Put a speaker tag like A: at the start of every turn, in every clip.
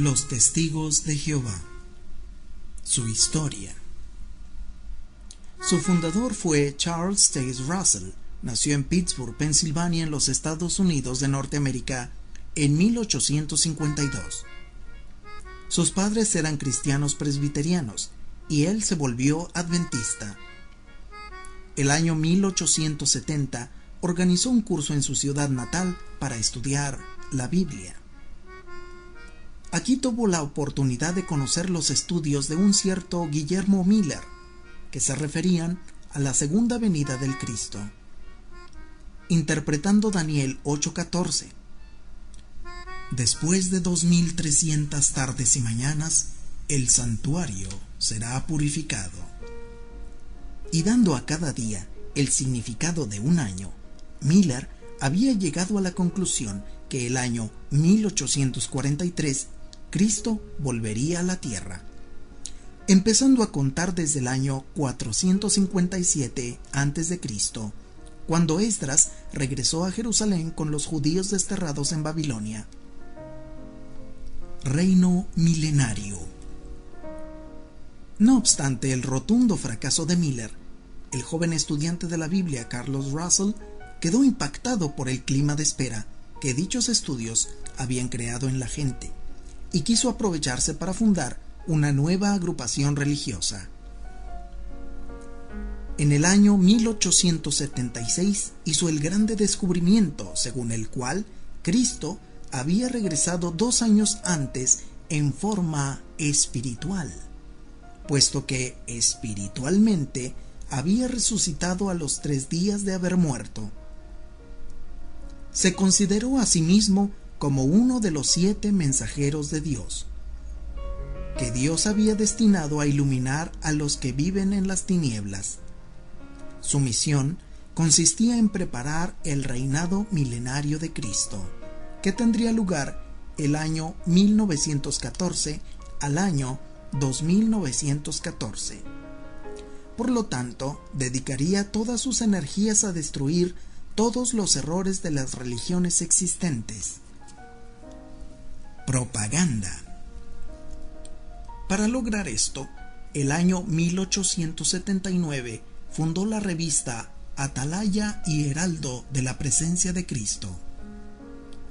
A: Los Testigos de Jehová. Su historia. Su fundador fue Charles Taze Russell. Nació en Pittsburgh, Pensilvania, en los Estados Unidos de Norteamérica, en 1852. Sus padres eran cristianos presbiterianos y él se volvió adventista. El año 1870 organizó un curso en su ciudad natal para estudiar la Biblia. Aquí tuvo la oportunidad de conocer los estudios de un cierto Guillermo Miller, que se referían a la segunda venida del Cristo, interpretando Daniel 8:14. Después de 2300 tardes y mañanas, el santuario será purificado. Y dando a cada día el significado de un año, Miller había llegado a la conclusión que el año 1843 Cristo volvería a la tierra, empezando a contar desde el año 457 a.C., cuando Esdras regresó a Jerusalén con los judíos desterrados en Babilonia. Reino milenario. No obstante el rotundo fracaso de Miller, el joven estudiante de la Biblia Carlos Russell quedó impactado por el clima de espera que dichos estudios habían creado en la gente y quiso aprovecharse para fundar una nueva agrupación religiosa. En el año 1876 hizo el grande descubrimiento según el cual Cristo había regresado 2 años antes en forma espiritual, puesto que espiritualmente había resucitado a los 3 días de haber muerto. Se consideró a sí mismo como uno de los 7 mensajeros de Dios, que Dios había destinado a iluminar a los que viven en las tinieblas. Su misión consistía en preparar el reinado milenario de Cristo, que tendría lugar el año 1914 al año 2914. Por lo tanto, dedicaría todas sus energías a destruir todos los errores de las religiones existentes. Propaganda. Para lograr esto, el año 1879 fundó la revista Atalaya y Heraldo de la Presencia de Cristo.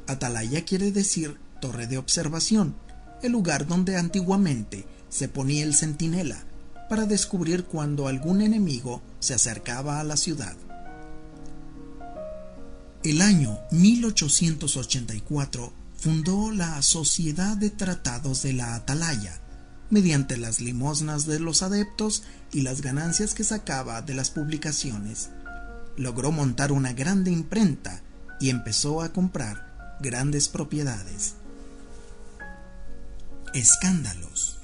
A: Atalaya quiere decir torre de observación, el lugar donde antiguamente se ponía el centinela para descubrir cuando algún enemigo se acercaba a la ciudad. El año 1884 fundó la Sociedad de Tratados de la Atalaya, mediante las limosnas de los adeptos y las ganancias que sacaba de las publicaciones. Logró montar una grande imprenta y empezó a comprar grandes propiedades. Escándalos.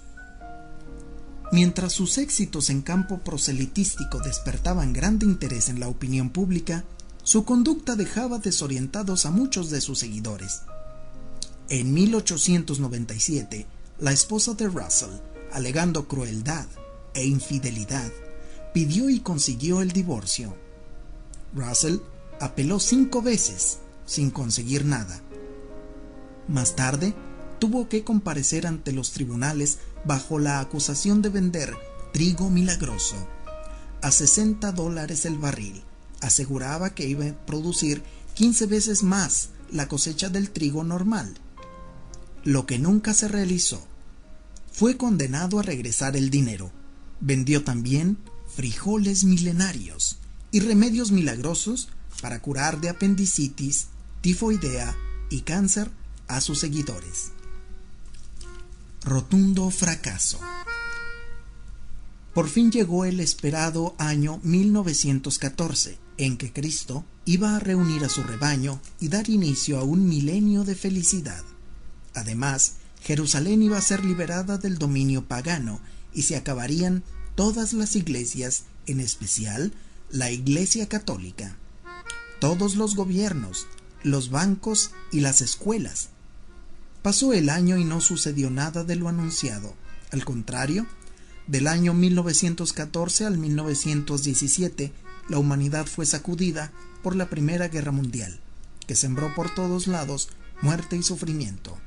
A: Mientras sus éxitos en campo proselitístico despertaban grande interés en la opinión pública, su conducta dejaba desorientados a muchos de sus seguidores. En 1897, la esposa de Russell, alegando crueldad e infidelidad, pidió y consiguió el divorcio. Russell apeló 5 veces, sin conseguir nada. Más tarde, tuvo que comparecer ante los tribunales bajo la acusación de vender trigo milagroso a $60 el barril. Aseguraba que iba a producir 15 veces más la cosecha del trigo normal, lo que nunca se realizó. Fue condenado a regresar el dinero. Vendió también frijoles milenarios y remedios milagrosos para curar de apendicitis, tifoidea y cáncer a sus seguidores. Rotundo fracaso. Por fin llegó el esperado año 1914, en que Cristo iba a reunir a su rebaño y dar inicio a un milenio de felicidad. Además, Jerusalén iba a ser liberada del dominio pagano y se acabarían todas las iglesias, en especial la Iglesia Católica, todos los gobiernos, los bancos y las escuelas. Pasó el año y no sucedió nada de lo anunciado. Al contrario, del año 1914 al 1917, la humanidad fue sacudida por la Primera Guerra Mundial, que sembró por todos lados muerte y sufrimiento.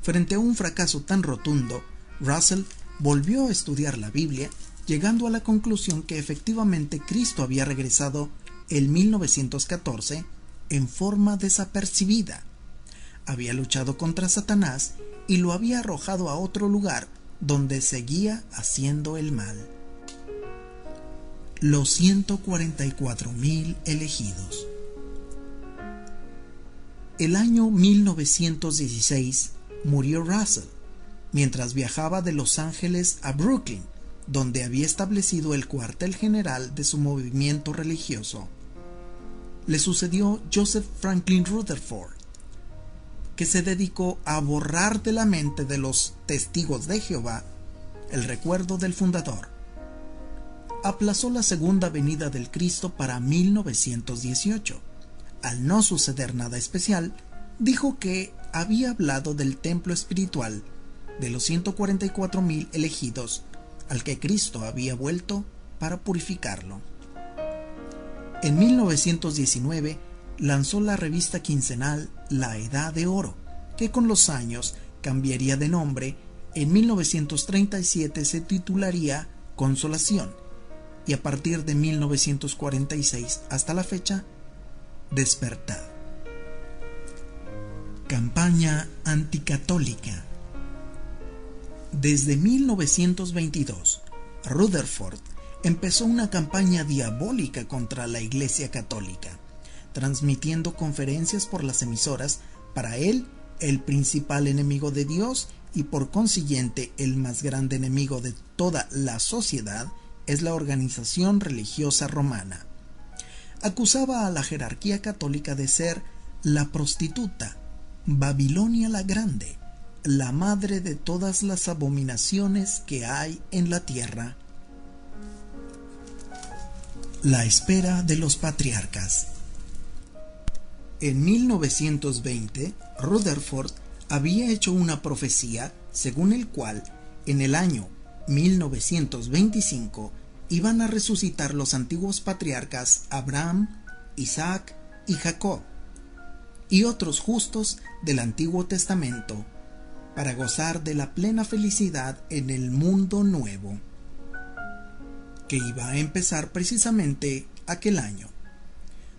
A: Frente a un fracaso tan rotundo, Russell volvió a estudiar la Biblia, llegando a la conclusión que efectivamente Cristo había regresado en 1914 en forma desapercibida. Había luchado contra Satanás y lo había arrojado a otro lugar donde seguía haciendo el mal. Los 144,000 elegidos. El año 1916 murió Russell, mientras viajaba de Los Ángeles a Brooklyn, donde había establecido el cuartel general de su movimiento religioso. Le sucedió Joseph Franklin Rutherford, que se dedicó a borrar de la mente de los testigos de Jehová el recuerdo del fundador. Aplazó la segunda venida del Cristo para 1918. Al no suceder nada especial, dijo que había hablado del templo espiritual de los 144,000 elegidos al que Cristo había vuelto para purificarlo. En 1919 lanzó la revista quincenal La Edad de Oro, que con los años cambiaría de nombre. En 1937 se titularía Consolación y a partir de 1946 hasta la fecha, Despertad. Campaña anticatólica. Desde 1922, Rutherford empezó una campaña diabólica contra la Iglesia Católica, transmitiendo conferencias por las emisoras. Para él, el principal enemigo de Dios y por consiguiente el más grande enemigo de toda la sociedad es la organización religiosa romana. Acusaba a la jerarquía católica de ser la prostituta, Babilonia la Grande, la madre de todas las abominaciones que hay en la tierra. La espera de los patriarcas. En 1920, Rutherford había hecho una profecía según el cual en el año 1925 iban a resucitar los antiguos patriarcas Abraham, Isaac y Jacob y otros justos del Antiguo Testamento para gozar de la plena felicidad en el mundo nuevo, que iba a empezar precisamente aquel año.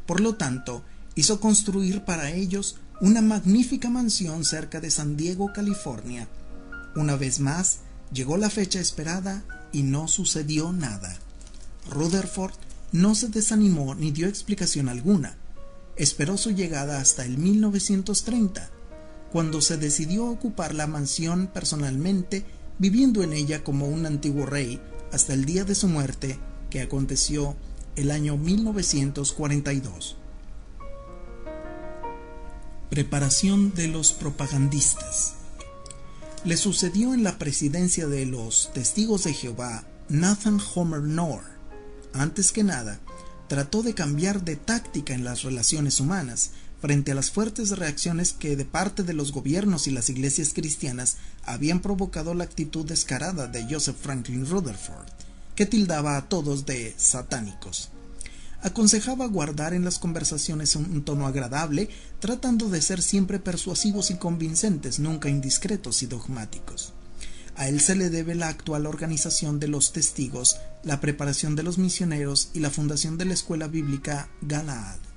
A: Por lo tanto, hizo construir para ellos una magnífica mansión cerca de San Diego, California. Una vez más, llegó la fecha esperada y no sucedió nada. Rutherford no se desanimó ni dio explicación alguna. Esperó su llegada hasta el 1930, cuando se decidió ocupar la mansión personalmente, viviendo en ella como un antiguo rey hasta el día de su muerte, que aconteció el año 1942. Preparación de los propagandistas. Le sucedió en la presidencia de los Testigos de Jehová Nathan Homer Knorr. Antes que nada, trató de cambiar de táctica en las relaciones humanas frente a las fuertes reacciones que de parte de los gobiernos y las iglesias cristianas habían provocado la actitud descarada de Joseph Franklin Rutherford, que tildaba a todos de satánicos. Aconsejaba guardar en las conversaciones un tono agradable, tratando de ser siempre persuasivos y convincentes, nunca indiscretos y dogmáticos. A él se le debe la actual organización de los testigos, la preparación de los misioneros y la fundación de la escuela bíblica Galaad.